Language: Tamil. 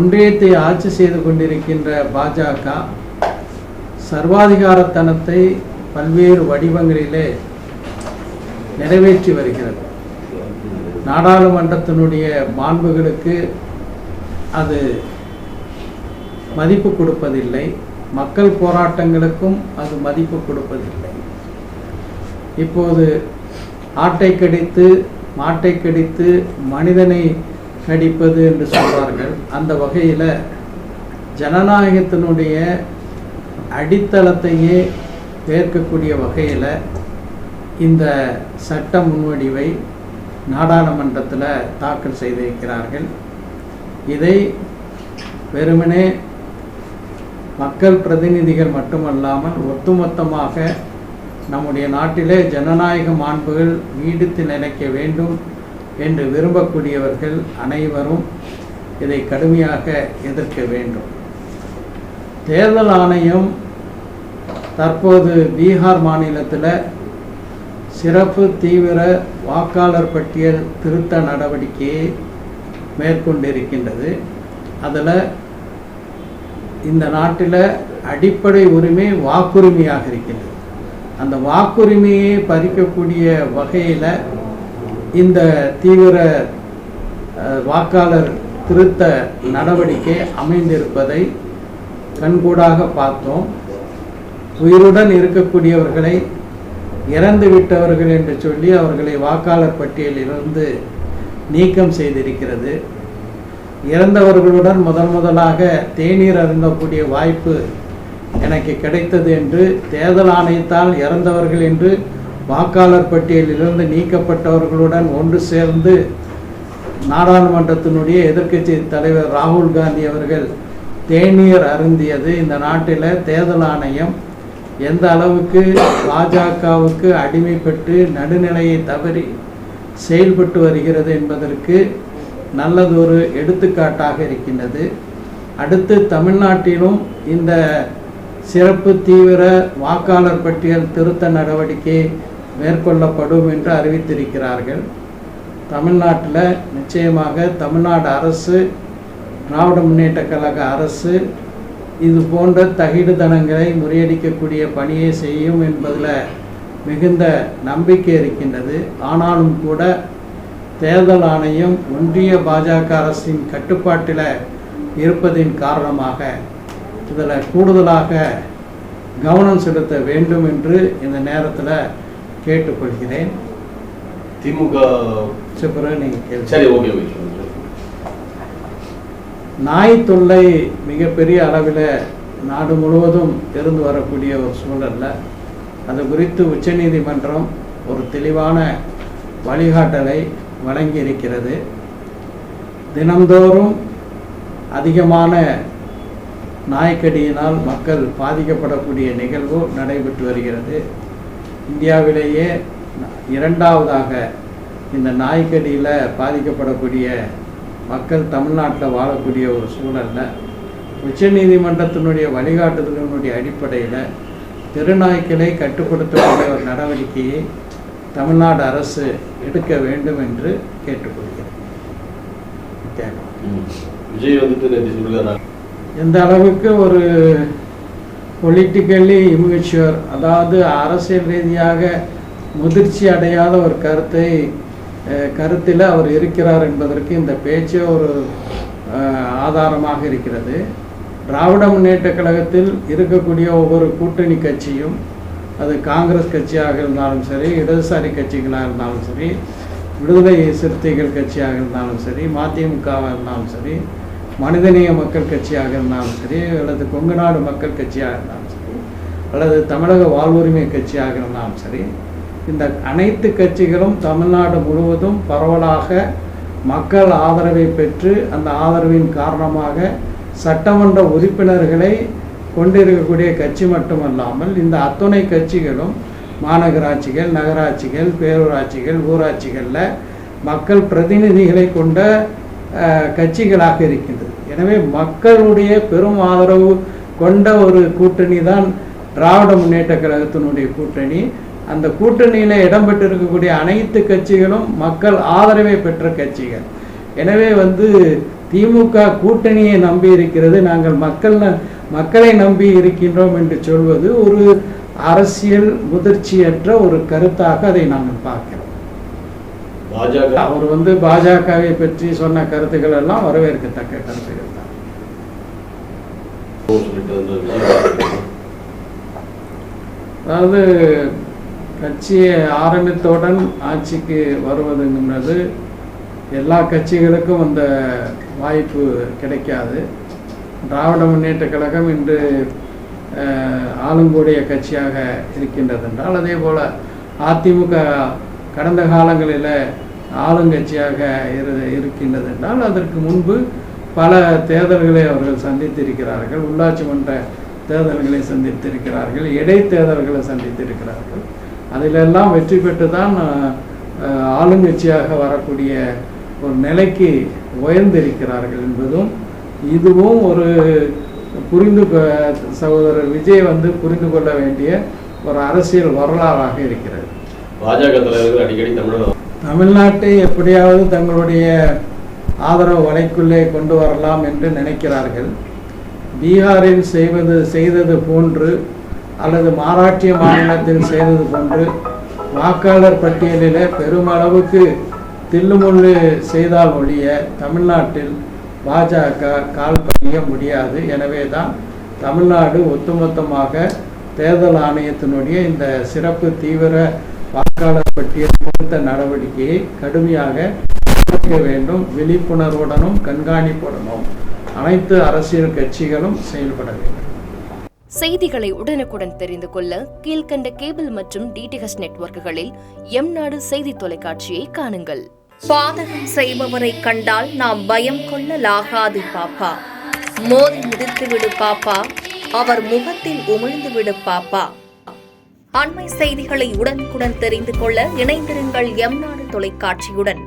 ஒன்றியத்தை ஆட்சி செய்து கொண்டிருக்கின்ற பாஜக சர்வாதிகாரத்தனத்தை பல்வேறு வடிவங்களிலே நிறைவேற்றி வருகிறது. நாடாளுமன்றத்தினுடைய மாண்புகளுக்கு அது மதிப்பு கொடுப்பதில்லை, மக்கள் போராட்டங்களுக்கும் அது மதிப்பு கொடுப்பதில்லை. இப்போது ஆட்டை கடித்து மாட்டை கடித்து மனிதனை கடிப்பது என்று சொல்வார்கள். அந்த வகையில் ஜனநாயகத்தினுடைய அடித்தளத்தையே ஏற்கக்கூடிய வகையில் இந்த சட்ட முன்வடிவை நாடாளுமன்றத்தில் தாக்கல் செய்திருக்கிறார்கள். இதை வெறுமனே மக்கள் பிரதிநிதிகள் மட்டுமல்லாமல் ஒட்டுமொத்தமாக நம்முடைய நாட்டிலே ஜனநாயக மாண்புகள் நீடித்து நிலைக்க வேண்டும் என்று விரும்பக்கூடியவர்கள் அனைவரும் இதை கடுமையாக எதிர்க்க வேண்டும். தேர்தல் ஆணையம் தற்போது பீகார் மாநிலத்தில் சிறப்பு தீவிர வாக்காளர் பட்டியல் திருத்த நடவடிக்கையை மேற்கொண்டிருக்கின்றது. அதில் இந்த நாட்டில் அடிப்படை உரிமை வாக்குரிமையாக இருக்கின்றது. அந்த வாக்குரிமையை பறிக்கக்கூடிய வகையில் இந்த தீவிர வாக்காளர் திருத்த நடவடிக்கை அமைந்திருப்பதை கண்கூடாக பார்த்தோம். உயிருடன் இருக்கக்கூடியவர்களை இறந்து விட்டவர்கள் என்று சொல்லி அவர்களை வாக்காளர் பட்டியலிலிருந்து நீக்கம் செய்திருக்கிறது. இறந்தவர்களுடன் முதலாக தேநீர் அருந்தக்கூடிய வாய்ப்பு எனக்கு கிடைத்தது என்று தேர்தல் ஆணையத்தால் இறந்தவர்கள் என்று வாக்காளர் பட்டியலிலிருந்து நீக்கப்பட்டவர்களுடன் ஒன்று சேர்ந்து நாடாளுமன்றத்தினுடைய எதிர்க்கட்சி தலைவர் ராகுல் காந்தி அவர்கள் தேநீர் அருந்தியது இந்த நாட்டில் தேர்தல் ஆணையம் எந்த அளவுக்கு பாஜகவுக்கு அடிமைப்பட்டு நடுநிலையை தவறி செயல்பட்டு வருகிறது என்பதற்கு நல்லதொரு எடுத்துக்காட்டாக இருக்கின்றது. அடுத்து தமிழ்நாட்டிலும் இந்த சிறப்பு தீவிர வாக்காளர் பட்டியல் திருத்த நடவடிக்கை மேற்கொள்ளப்படும் என்று அறிவித்திருக்கிறார்கள். தமிழ்நாட்டில் நிச்சயமாக தமிழ்நாடு அரசு, திராவிட முன்னேற்ற கழக அரசு இது போன்ற தகிடுதனங்களை முறியடிக்கக்கூடிய பணியை செய்யும் என்பதில் மிகுந்த நம்பிக்கை இருக்கின்றது. ஆனாலும் கூட தேர்தல் ஆணையம் ஒன்றிய பாஜக அரசின் கட்டுப்பாட்டில் இருப்பதின் காரணமாக இதில் கூடுதலாக கவனம் செலுத்த வேண்டும் என்று இந்த நேரத்தில் கேட்டுக்கொள்கிறேன். திமுக நாய் தொல்லை மிகப்பெரிய அளவில் நாடு முழுவதும் இருந்து வரக்கூடிய ஒரு சூழல்ல அது குறித்து உச்சநீதிமன்றம் ஒரு தெளிவான வழிகாட்டலை வழங்கி இருக்கிறது. தினந்தோறும் அதிகமான நாய்க்கடியினால் மக்கள் பாதிக்கப்படக்கூடிய நிகழ்வு நடைபெற்று வருகிறது. இந்தியாவிலேயே இரண்டாவதாக இந்த நாய்க்கடியில் பாதிக்கப்படக்கூடிய மக்கள் தமிழ்நாட்டில் வாழக்கூடிய ஒரு சூழலில் உச்சநீதிமன்றத்தினுடைய வழிகாட்டுதலினுடைய அடிப்படையில் தெருநாய்க்களை கட்டுப்படுத்தக்கூடிய ஒரு நடவடிக்கையை தமிழ்நாடு அரசு எடுக்க வேண்டும் என்று கேட்டுக்கொள்கிறேன். எந்த அளவுக்கு ஒரு பொலிட்டிக்கலி இம்மெச்சூர், அதாவது அரசியல் ரீதியாக முதிர்ச்சி அடையாத ஒரு கருத்தில் அவர் இருக்கிறார் என்பதற்கு இந்த பேச்சு ஒரு ஆதாரமாக இருக்கிறது. திராவிட முன்னேற்ற கழகத்தில் இருக்கக்கூடிய ஒவ்வொரு கூட்டணி கட்சியும், அது காங்கிரஸ் கட்சியாக இருந்தாலும் சரி, இடதுசாரி கட்சிகளாக இருந்தாலும் சரி, விடுதலை சிறுத்தைகள் கட்சியாக இருந்தாலும் சரி, மதிமுகவாக இருந்தாலும் சரி, மனிதநேய மக்கள் கட்சியாக இருந்தாலும் சரி, அல்லது கொங்கு நாடு மக்கள் கட்சியாக இருந்தாலும் சரி, அல்லது தமிழக வாழ்வுரிமை கட்சியாக இருந்தாலும் சரி, இந்த அனைத்து கட்சிகளும் தமிழ்நாடு முழுவதும் பரவலாக மக்கள் ஆதரவை பெற்று அந்த ஆதரவின் காரணமாக சட்டமன்ற உறுப்பினர்களை கொண்டிருக்கக்கூடிய கட்சி மட்டுமல்லாமல் இந்த அத்துணை கட்சிகளும் மாநகராட்சிகள், நகராட்சிகள், பேரூராட்சிகள், ஊராட்சிகளில் மக்கள் பிரதிநிதிகளை கொண்ட கட்சிகளாக இருக்கின்றது. எனவே மக்களுடைய பெரும் ஆதரவு கொண்ட ஒரு கூட்டணி தான் திராவிட முன்னேற்ற கழகத்தினுடைய கூட்டணி. அந்த கூட்டணியில் இடம்பெற்றிருக்கக்கூடிய அனைத்து கட்சிகளும் மக்கள் ஆதரவை பெற்ற கட்சிகள். எனவே திமுக கூட்டணியை நம்பி இருக்கிறது, நாங்கள் மக்களை நம்பி இருக்கின்றோம் என்று சொல்வது ஒரு அரசியல் முதிர்ச்சியற்ற ஒரு கருத்தாக அதை நாங்கள் பார்க்கிறோம். அவர் பாஜகவை பற்றி சொன்ன கருத்துக்கள் எல்லாம் வரவேற்கத்தக்க கருத்துக்கள் தான். அதாவது கட்சியை ஆரம்பித்தவுடன் ஆட்சிக்கு வருவதுங்கிறது எல்லா கட்சிகளுக்கும் அந்த வாய்ப்பு கிடைக்காது. திராவிட முன்னேற்ற கழகம் இன்று ஆளுங்கூடிய கட்சியாக இருக்கின்றது என்றால், அதே போல் அதிமுக கடந்த காலங்களில் ஆளுங்கட்சியாக இருக்கின்றது என்றால், அதற்கு முன்பு பல தேர்தல்களை அவர்கள் சந்தித்திருக்கிறார்கள். உள்ளாட்சி மன்ற தேர்தல்களை சந்தித்திருக்கிறார்கள், இடைத்தேர்தல்களை சந்தித்திருக்கிறார்கள். அதிலெல்லாம் வெற்றி பெற்று தான் ஆளுங்கட்சியாக வரக்கூடிய ஒரு நிலைக்கு உயர்ந்திருக்கிறார்கள் என்பதும் இதுவும் ஒரு சகோதரர் விஜய் புரிந்து கொள்ள வேண்டிய ஒரு அரசியல் வரலாறாக இருக்கிறது. பாஜக தலைவர்கள் அடிக்கடி தமிழ்நாட்டை எப்படியாவது தங்களுடைய ஆதரவு வலைக்குள்ளே கொண்டு வரலாம் என்று நினைக்கிறார்கள். பீகாரில் செய்தது போன்று அல்லது மகாராஷ்டிர மாநிலத்தில் செய்தது போன்று வாக்காளர் பட்டியலில் பெருமளவுக்கு தில்லுமுள்ளு செய்தால் ஒழிய தமிழ்நாட்டில் பாஜக கால் பதிய முடியாது. எனவே தான் தமிழ்நாடு ஒட்டுமொத்தமாக தேர்தல் ஆணையத்தினுடைய இந்த சிறப்பு தீவிர வாக்காளர் பட்டியல் திருத்த நடவடிக்கையை கடுமையாக எடுக்க வேண்டும். விழிப்புணர்வுடனும் கண்காணிப்புடனும் அனைத்து அரசியல் கட்சிகளும் செயல்பட வேண்டும். செய்திகளை உடனுக்குடன் தெரிந்து கொள்ள கீழ்கண்ட கேபிள் மற்றும் டிடிஹெச் நெட்வொர்க்குகளில் எம்நாடு செய்தி தொலைக்காட்சியை காணுங்கள். பாதகம் செய்பவரை கண்டால் நாம் பயம் கொள்ளலாகாது பாப்பா. மோதி மிதித்துவிடு பாப்பா, அவர் முகத்தில் உமிழ்ந்துவிடு பாப்பா. அண்மை செய்திகளை உடனுக்குடன் தெரிந்து கொள்ள இணைந்திருங்கள் எம்நாடு தொலைக்காட்சியுடன்.